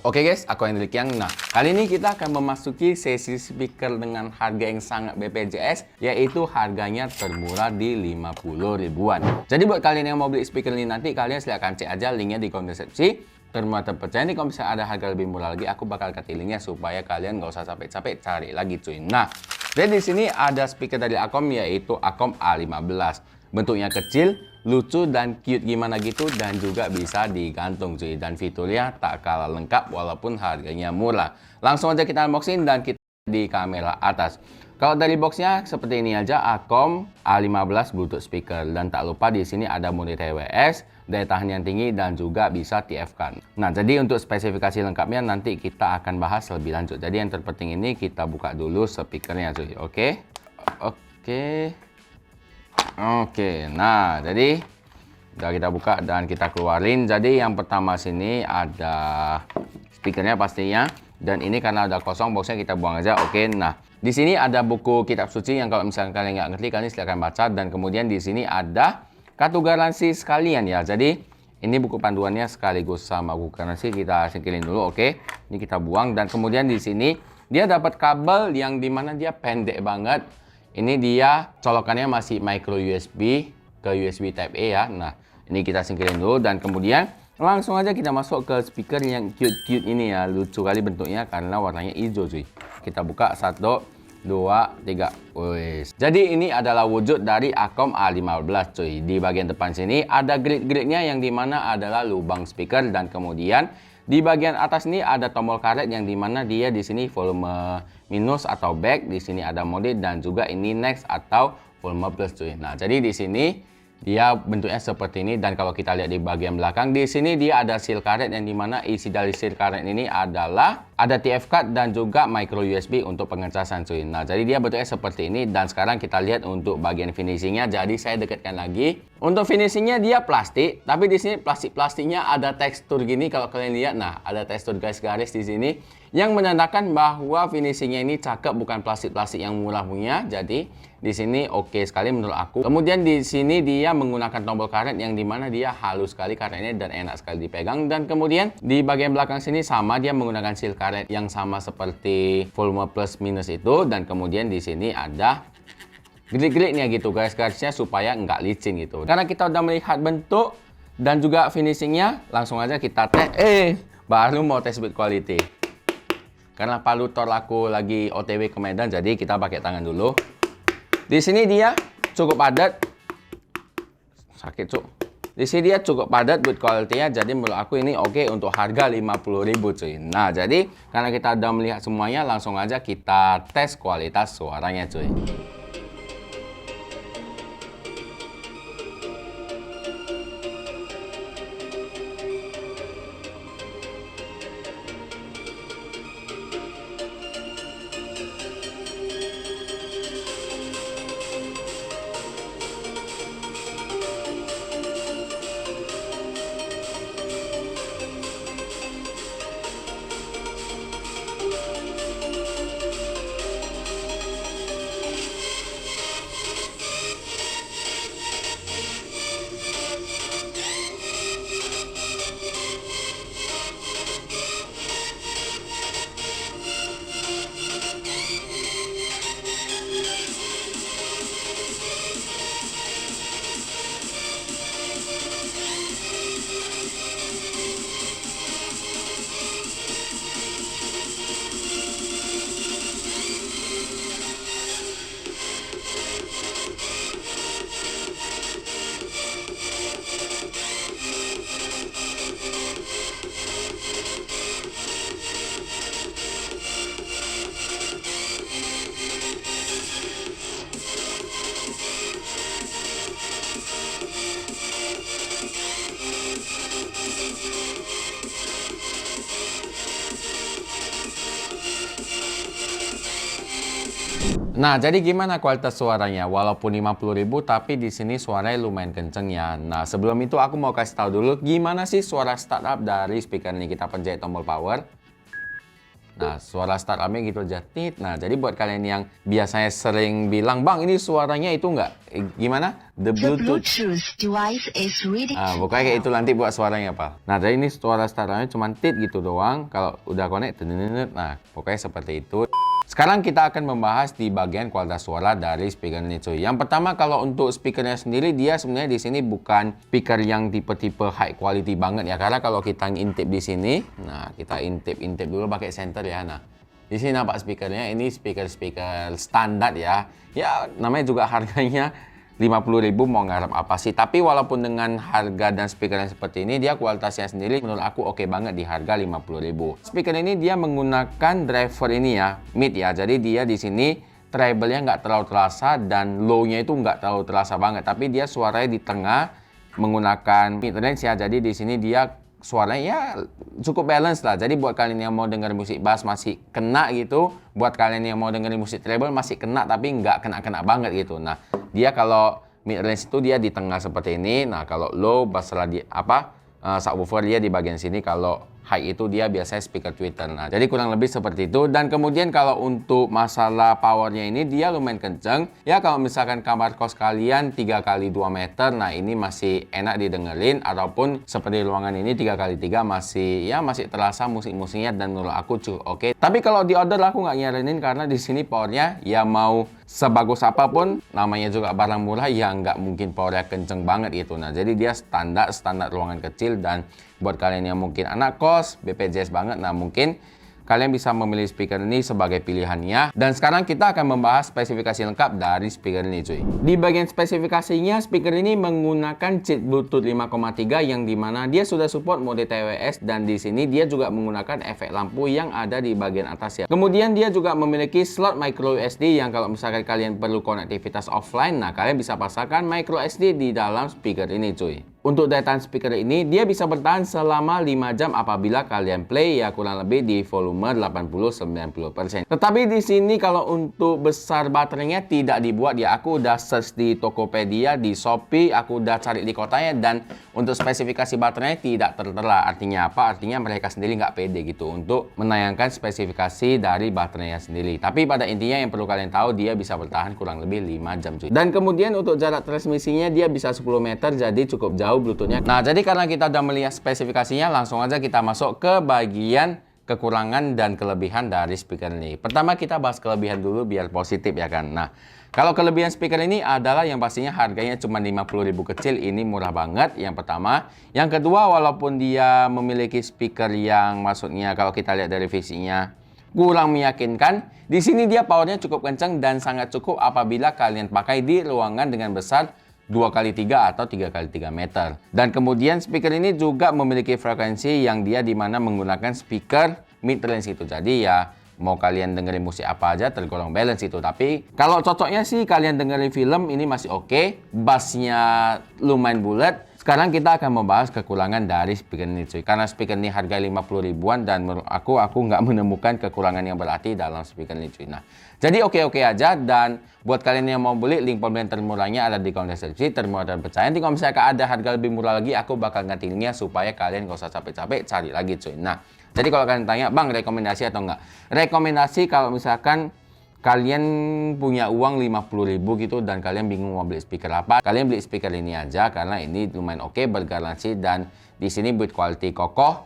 Oke guys, aku Hendrik Yang. Nah, kali ini kita akan memasuki sesi speaker dengan harga yang sangat BPJS, yaitu harganya termurah di 50 ribuan. Jadi buat kalian yang mau beli speaker ini nanti, kalian silahkan cek aja linknya di kolom deskripsi. Termurah terpercaya nih, kalau misalnya ada harga lebih murah lagi, aku bakal kasih linknya supaya kalian nggak usah capek-capek cari lagi cuy. Nah, jadi di sini ada speaker dari Akom, yaitu Akom A15. Bentuknya kecil, lucu dan cute gimana gitu, dan juga bisa digantung cuy, dan fiturnya tak kalah lengkap walaupun harganya murah. Langsung aja kita unboxing dan kita di kamera atas. Kalau dari boxnya seperti ini aja, Akom A15 Bluetooth speaker, dan tak lupa di sini ada mode TWS, daya tahan yang tinggi, dan juga bisa TF-kan. Nah, jadi untuk spesifikasi lengkapnya nanti kita akan bahas lebih lanjut. Jadi yang terpenting ini kita buka dulu speakernya cuy. Oke, nah jadi udah kita buka dan kita keluarin. Jadi yang pertama sini ada speakernya pastinya, dan ini karena udah kosong boxnya kita buang aja. Oke, nah di sini ada buku kitab suci yang kalau misalnya kalian nggak ngerti, kalian silahkan baca. Dan kemudian di sini ada kartu garansi sekalian ya. Jadi ini buku panduannya sekaligus sama buku garansi, kita singkirin dulu. Oke, ini kita buang. Dan kemudian di sini dia dapat kabel yang dimana dia pendek banget. Ini dia colokannya masih micro USB ke USB Type A ya. Nah, ini kita singkirin dulu dan kemudian langsung aja kita masuk ke speaker yang cute-cute ini ya. Lucu kali bentuknya karena warnanya hijau cuy. Kita buka 1, 2, 3. Wes. Jadi ini adalah wujud dari Akom A15 cuy. Di bagian depan sini ada grid-gridnya yang dimana adalah lubang speaker, dan kemudian di bagian atas ini ada tombol karet yang dimana dia di sini volume minus atau back, di sini ada mode, dan juga ini next atau volume plus cuy. Nah, jadi di sini dia bentuknya seperti ini, dan kalau kita lihat di bagian belakang di sini dia ada seal karet yang dimana isi dari seal karet ini adalah ada TF card dan juga micro USB untuk pengecasan cuy. Nah, jadi dia bentuknya seperti ini, dan sekarang kita lihat untuk bagian finishingnya. Jadi saya dekatkan lagi. Untuk finishingnya dia plastik, tapi di sini plastiknya ada tekstur gini kalau kalian lihat. Nah, ada tekstur garis-garis di sini yang menandakan bahwa finishingnya ini cakep, bukan plastik-plastik yang murah punya. Jadi di sini oke sekali menurut aku. Kemudian di sini dia menggunakan tombol karet yang dimana dia halus sekali karetnya dan enak sekali dipegang. Dan kemudian di bagian belakang sini sama, dia menggunakan seal karet yang sama seperti volume plus minus itu. Dan kemudian di sini ada grid-gridnya gitu guys, garisnya supaya nggak licin gitu. Karena kita udah melihat bentuk dan juga finishingnya, langsung aja kita tes. Baru mau tes build quality. Karena Pak Lutor aku lagi OTW ke Medan, jadi kita pakai tangan dulu. Di sini dia cukup padat. Sakit cuk. Di sini dia cukup padat build quality-nya, jadi menurut aku ini oke untuk harga 50.000 cuy. Nah, jadi karena kita udah melihat semuanya, langsung aja kita tes kualitas suaranya cuy. Nah, jadi gimana kualitas suaranya? Walaupun 50.000, tapi di sini suaranya lumayan kenceng ya. Nah, sebelum itu aku mau kasih tahu dulu gimana sih suara startup dari speaker ini. Kita pencet tombol power. Nah, suara start alarmnya gitu aja. Tit. Nah, jadi buat kalian yang biasanya sering bilang, Bang, ini suaranya itu nggak? Gimana? The Bluetooth device is ready pokoknya kayak itu nanti buat suaranya, Pak. Nah, jadi ini suara start alarmnya cuma tit gitu doang. Kalau udah connect, nah, pokoknya seperti itu. Sekarang kita akan membahas di bagian kualitas suara dari speaker ini, cuy. Yang pertama, kalau untuk speakernya sendiri, dia sebenarnya di sini bukan speaker yang tipe-tipe high quality banget ya. Karena kalau kita intip di sini, nah kita intip dulu pakai center ya. Nah, di sini nampak speakernya, ini speaker standar ya. Ya, namanya juga harganya 50.000, mau ngarep apa sih? Tapi walaupun dengan harga dan speaker yang seperti ini, dia kualitasnya sendiri menurut aku oke banget di harga 50.000. Speaker ini dia menggunakan driver ini ya, mid ya. Jadi dia di sini treble-nya nggak terlalu terasa dan low-nya itu nggak terlalu terasa banget. Tapi dia suaranya di tengah menggunakan mid range ya. Jadi di sini dia suaranya ya cukup balance lah. Jadi buat kalian yang mau denger musik bass masih kena gitu. Buat kalian yang mau dengerin musik treble masih kena tapi nggak kena-kena banget gitu. Nah, dia kalau mid range itu dia di tengah seperti ini. Nah, kalau low bass di subwoofer dia di bagian sini. Kalau high itu dia biasanya speaker tweeter. Nah, jadi kurang lebih seperti itu. Dan kemudian kalau untuk masalah powernya ini dia lumayan kenceng. Ya kalau misalkan kamar kos kalian 3x2 meter, nah ini masih enak didengerin. Ataupun seperti ruangan ini 3x3 masih terasa musik-musiknya dan menurut aku cukup oke. Tapi kalau di order aku nggak nyaranin karena di sini powernya ya mau sebagus apapun, namanya juga barang murah ya nggak mungkin powernya kenceng banget gitu. Nah, jadi dia standar ruangan kecil. Dan buat kalian yang mungkin anak kos, BPJS banget, nah mungkin kalian bisa memilih speaker ini sebagai pilihannya. Dan sekarang kita akan membahas spesifikasi lengkap dari speaker ini, cuy. Di bagian spesifikasinya, speaker ini menggunakan chip Bluetooth 5,3 yang dimana dia sudah support mode TWS dan di sini dia juga menggunakan efek lampu yang ada di bagian atas ya. Kemudian dia juga memiliki slot micro SD yang kalau misalkan kalian perlu konektivitas offline, nah kalian bisa pasangkan micro SD di dalam speaker ini, cuy. Untuk daya tahan speaker ini, dia bisa bertahan selama 5 jam apabila kalian play ya kurang lebih di volume 80-90%. Tetapi di sini kalau untuk besar baterainya tidak dibuat ya. Aku udah search di Tokopedia, di Shopee, aku udah cari di kotanya dan untuk spesifikasi baterainya tidak tertera. Artinya apa? Artinya mereka sendiri nggak pede gitu untuk menayangkan spesifikasi dari baterainya sendiri. Tapi pada intinya yang perlu kalian tahu dia bisa bertahan kurang lebih 5 jam, cuy. Dan kemudian untuk jarak transmisinya dia bisa 10 meter jadi cukup jauh Bluetoothnya. Nah, jadi karena kita udah melihat spesifikasinya, langsung aja kita masuk ke bagian kekurangan dan kelebihan dari speaker ini. Pertama kita bahas kelebihan dulu biar positif ya kan. Nah, kalau kelebihan speaker ini adalah yang pastinya harganya cuma 50.000 kecil, ini murah banget yang pertama. Yang kedua, walaupun dia memiliki speaker yang maksudnya kalau kita lihat dari visinya kurang meyakinkan, di sini dia powernya cukup kencang dan sangat cukup apabila kalian pakai di ruangan dengan besar 2x3 atau 3x3 meter. Dan kemudian speaker ini juga memiliki frekuensi yang dia dimana menggunakan speaker mid range itu. Jadi ya mau kalian dengerin musik apa aja tergolong balance itu. Tapi kalau cocoknya sih kalian dengerin film ini masih oke. Bassnya lumayan bulat. Sekarang kita akan membahas kekurangan dari speaker ini, cuy. Karena speaker ini harga 50 ribuan dan menurut aku nggak menemukan kekurangan yang berarti dalam speaker ini, cuy. Nah, jadi oke-oke aja. Dan buat kalian yang mau beli, link pembelian termurahnya ada di kolom deskripsi, termurah dan percaya. Nanti kalau misalnya ada harga lebih murah lagi, aku bakal ganti linknya supaya kalian gak usah capek-capek cari lagi, cuy. Nah, jadi kalau kalian tanya, Bang, rekomendasi atau enggak? Rekomendasi kalau misalkan kalian punya uang 50.000 gitu dan kalian bingung mau beli speaker apa, kalian beli speaker ini aja karena ini lumayan oke, bergaransi dan di sini build quality kokoh,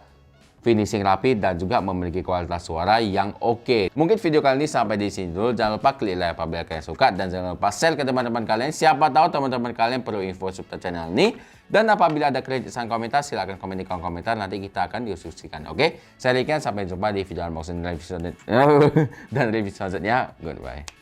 finishing rapi dan juga memiliki kualitas suara yang oke. Mungkin video kali ini sampai di sini dulu. Jangan lupa klik like apabila kalian suka dan jangan lupa share ke teman-teman kalian. Siapa tahu teman-teman kalian perlu info seputar channel ini. Dan apabila ada kritikan komentar, silahkan komen di kolom komentar. Nanti kita akan diskusikan. Oke? Saya Riken, sampai jumpa di video unboxing dan review selanjutnya. Goodbye.